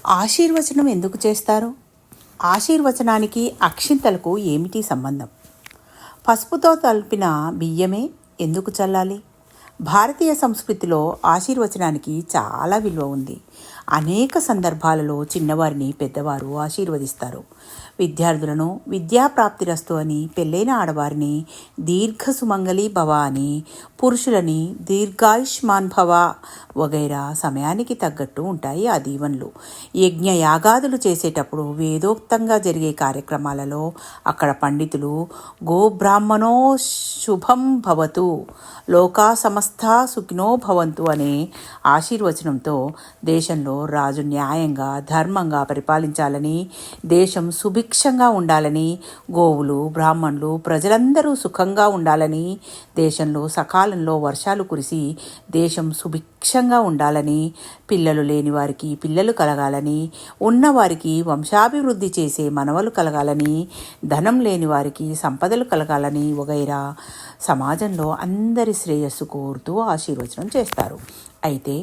ఆశీర్వచనం ఎందుకు చేస్తారు? ఆశీర్వచనానికి అక్షింతలకు ఏమిటి సంబంధం? పసుపుతో కలిపిన బియ్యమే ఎందుకు చల్లాలి? భారతీయ సంస్కృతిలో ఆశీర్వచనానికి చాలా విలువ ఉంది. అనేక సందర్భాలలో చిన్నవారిని పెద్దవారు ఆశీర్వదిస్తారు. విద్యార్థులను విద్యాప్రాప్తిరస్తు అని, పెళ్ళైన ఆడవారిని దీర్ఘ సుమంగళి భవ అని, పురుషులని దీర్ఘాయుష్మాన్ భవ వగైరా సమయానికి తగ్గట్టు ఉంటాయి ఆ దీవెనలు. యజ్ఞ యాగాదులు చేసేటప్పుడు వేదోక్తంగా జరిగే కార్యక్రమాలలో అక్కడ పండితులు గోబ్రాహ్మణో శుభం భవతు, లోకా సమస్త సుఖినో భవంతు అనే ఆశీర్వచనంతో దేశంలో రాజు న్యాయంగా ధర్మంగా పరిపాలించాలని, దేశం సుభిక్షంగా ఉండాలని, గోవులు బ్రాహ్మణులు ప్రజలందరూ సుఖంగా ఉండాలని, దేశంలో సకాలంలో వర్షాలు కురిసి దేశం సుభిక్షంగా ఉండాలని, పిల్లలు లేని వారికి పిల్లలు కలగాలని, ఉన్నవారికి వంశాభివృద్ధి చేసే మనవలు కలగాలని, ధనం లేని వారికి సంపదలు కలగాలని వగైరా సమాజంలో అందరి శ్రేయస్సు కోరుతూ ఆశీర్వచనం చేస్తారు. అయితే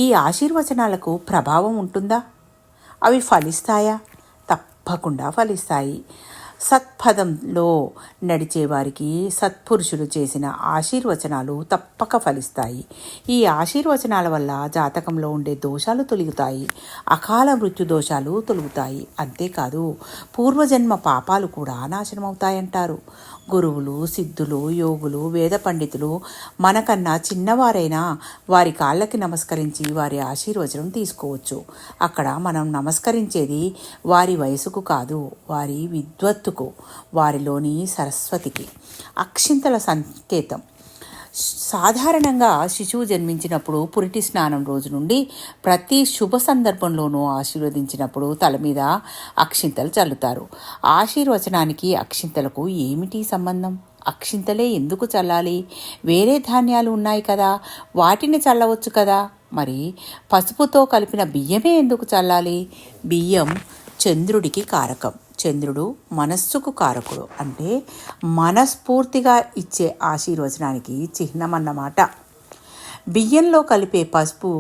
ఈ ఆశీర్వచనాలకు ప్రభావం ఉంటుందా? అవి ఫలిస్తాయా? తప్పకుండా ఫలిస్తాయి. సత్పథంలో నడిచేవారికి సత్పురుషులు చేసిన ఆశీర్వచనాలు తప్పక ఫలిస్తాయి. ఈ ఆశీర్వచనాల వల్ల జాతకంలో ఉండే దోషాలు తొలగుతాయి, అకాల మృత్యు దోషాలు తొలగుతాయి. అంతేకాదు పూర్వజన్మ పాపాలు కూడా నాశనమవుతాయంటారు. గురువులు, సిద్ధులు, యోగులు, వేద పండితులు మనకన్నా చిన్నవారైనా వారి కాళ్ళకి నమస్కరించి వారి ఆశీర్వచనం తీసుకోవచ్చు. అక్కడ మనం నమస్కరించేది వారి వయసుకు కాదు, వారి విద్వత్తుకు, వారిలోని సరస్వతికి. అక్షింతల సంకేతం. సాధారణంగా శిశువు జన్మించినప్పుడు పురిటి స్నానం రోజు నుండి ప్రతి శుభ సందర్భంలోనూ ఆశీర్వదించినప్పుడు తల మీద అక్షింతలు చల్లుతారు. ఆశీర్వచనానికి అక్షింతలకు ఏమిటి సంబంధం? అక్షింతలే ఎందుకు చల్లాలి? వేరే ధాన్యాలు ఉన్నాయి కదా, వాటిని చల్లవచ్చు కదా. మరి పసుపుతో కలిపిన బియ్యమే ఎందుకు చల్లాలి? బియ్యం చంద్రుడికి కారకం. చంద్రుడు మనస్సుకు కారకుడు, అంటే మనస్ఫూర్తిగా ఇచ్చే ఆశీర్వచనానికి చిహ్నమన్నమాట. బియ్యంలో కలిపే పసుపు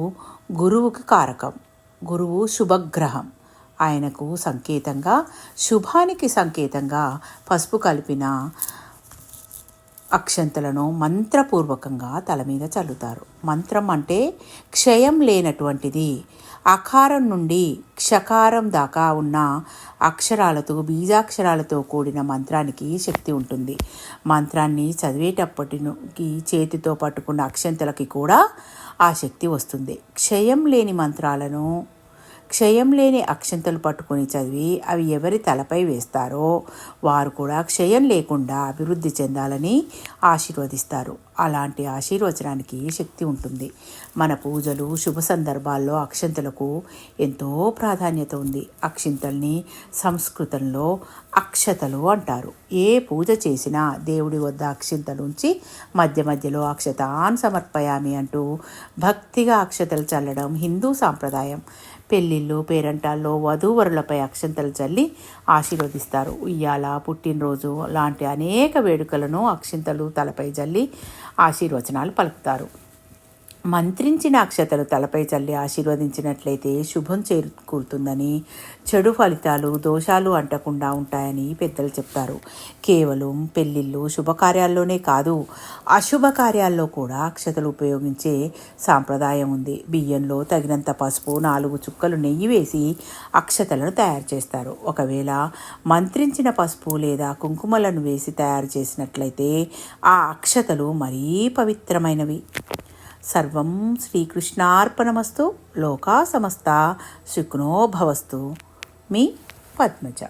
గురువుకి కారకం. గురువు శుభగ్రహం. ఆయనకు సంకేతంగా, శుభానికి సంకేతంగా పసుపు కలిపిన అక్షంతలను మంత్రపూర్వకంగా తల మీద చల్లుతారు. మంత్రం అంటే క్షయం లేనటువంటిది. అకారం నుండి క్షకారం దాకా ఉన్న అక్షరాలతో, బీజాక్షరాలతో కూడిన మంత్రానికి శక్తి ఉంటుంది. మంత్రాన్ని చదివేటప్పటికి చేతితో పట్టుకున్న అక్షంతలకి కూడా ఆ శక్తి వస్తుంది. క్షయం లేని అక్షంతలు పట్టుకొని చదివి అవి ఎవరి తలపై వేస్తారో వారు కూడా క్షయం లేకుండా అభివృద్ధి చెందాలని ఆశీర్వదిస్తారు. అలాంటి ఆశీర్వచనానికి శక్తి ఉంటుంది. మన పూజలు, శుభ సందర్భాల్లో అక్షంతలకు ఎంతో ప్రాధాన్యత ఉంది. అక్షింతల్ని సంస్కృతంలో అక్షతలు అంటారు. ఏ పూజ చేసినా దేవుడి వద్ద అక్షింతలుంచి మధ్య మధ్యలో అక్షతాన్ సమర్పయామి అంటూ భక్తిగా అక్షతలు చల్లడం హిందూ సాంప్రదాయం. పెళ్ళిళ్ళు, పేరంటాల్లో వధూవరులపై అక్షంతలు చల్లి ఆశీర్వదిస్తారు. ఉయ్యాల, పుట్టినరోజు లాంటి అనేక వేడుకలను అక్షింతలు తలపై చల్లి ఆశీర్వచనాలు పలుకుతారు. మంత్రించిన అక్షతలు తలపై చల్లి ఆశీర్వదించినట్లయితే శుభం చేకూరుతుందని, చెడు ఫలితాలు, దోషాలు అంటకుండా ఉంటాయని పెద్దలు చెప్తారు. కేవలం పెళ్ళిళ్ళు, శుభకార్యాల్లోనే కాదు, అశుభ కార్యాల్లో కూడా అక్షతలు ఉపయోగించే సాంప్రదాయం ఉంది. బియ్యంలో తగినంత పసుపు, 4 చుక్కలు నెయ్యి వేసి అక్షతలను తయారు చేస్తారు. ఒకవేళ మంత్రించిన పసుపు లేదా కుంకుమలను వేసి తయారు చేసినట్లయితే ఆ అక్షతలు మరీ పవిత్రమైనవి. సర్వం శ్రీకృష్ణార్పణమస్తు. లోకా సమస్త సుఖినో భవస్తు. మీ పద్మజ.